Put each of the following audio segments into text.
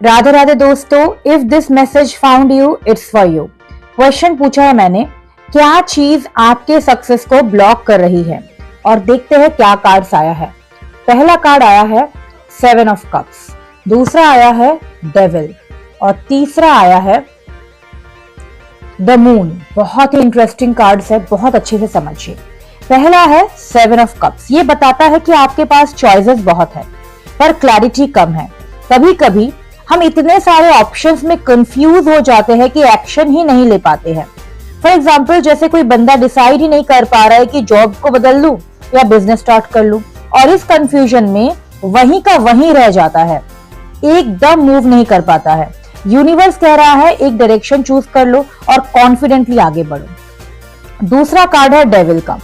राधे राधे दोस्तों, if this message found you, it's for you. Question पूछा है मैंने, क्या चीज आपके सक्सेस को ब्लॉक कर रही है? और देखते हैं क्या कार्ड्स आया है। पहला कार्ड आया है 7 ऑफ कप्स, दूसरा आया है डेविल और तीसरा आया है द मून। बहुत ही इंटरेस्टिंग कार्ड्स है, बहुत अच्छे से समझिए। पहला है 7 ऑफ कप्स, ये बताता है कि आपके पास चॉइसेस बहुत है पर क्लैरिटी कम है। कभी कभी हम इतने सारे ऑप्शंस में कंफ्यूज हो जाते हैं कि एक्शन ही नहीं ले पाते हैं। फॉर एग्जाम्पल, जैसे कोई बंदा डिसाइड ही नहीं कर पा रहा है कि जॉब को बदल लूं या बिजनेस स्टार्ट कर लूं, और इस कंफ्यूजन में वहीं का वहीं रह जाता है, एकदम मूव नहीं कर पाता है। यूनिवर्स कह रहा है एक डायरेक्शन चूज कर लो और कॉन्फिडेंटली आगे बढ़ो। दूसरा कार्ड है डेविल का।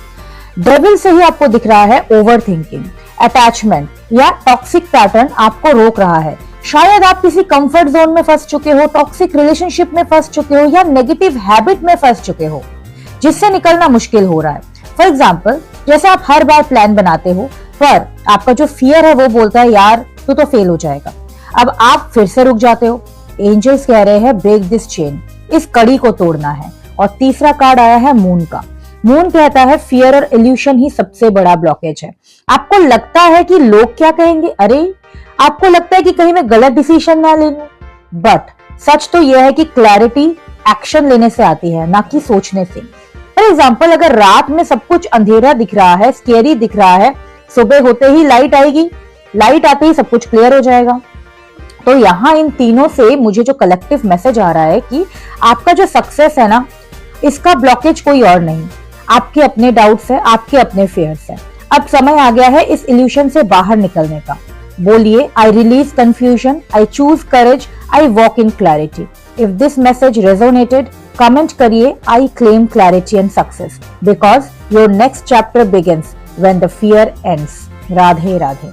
डेविल से ही आपको दिख रहा है ओवर थिंकिंग, अटैचमेंट या टॉक्सिक पैटर्न आपको रोक रहा है। शायद आप किसी कंफर्ट जोन में फंस चुके हो, टॉक्सिक रिलेशनशिप में फंस चुके हो या नेगेटिव हैबिट में फंस चुके हो जिससे निकलना मुश्किल हो रहा है। फॉर एग्जाम्पल, जैसे आप हर बार प्लान बनाते हो पर आपका जो फियर है वो बोलता है यार तू तो फेल हो जाएगा। अब आप फिर से रुक जाते हो। एंजल्स कह रहे हैं ब्रेक दिस चेन, इस कड़ी को तोड़ना है। और तीसरा कार्ड आया है मून का। मून कहता है फियर और इल्यूशन ही सबसे बड़ा ब्लॉकेज है। आपको लगता है कि लोग क्या कहेंगे, अरे आपको लगता है कि कहीं मैं गलत डिसीजन ना ले लूं, बट सच तो यह है कि क्लैरिटी एक्शन लेने से आती है, ना कि सोचने से। फॉर एग्जाम्पल, अगर रात में सब कुछ अंधेरा दिख रहा है, स्केरी दिख रहा है, सुबह होते ही लाइट आएगी, लाइट आते ही सब कुछ क्लियर हो जाएगा। तो यहाँ इन तीनों से मुझे जो कलेक्टिव मैसेज आ रहा है कि आपका जो सक्सेस है ना, इसका ब्लॉकेज कोई और नहीं, आपके अपने डाउट्स है, आपके अपने फेयर्स है। अब समय आ गया है इस इल्यूशन से बाहर निकलने का। बोलिए, I release confusion, I choose courage, I walk in clarity. If this message resonated, comment करिए I claim clarity and success because your next chapter begins when the fear ends. Radhe Radhe.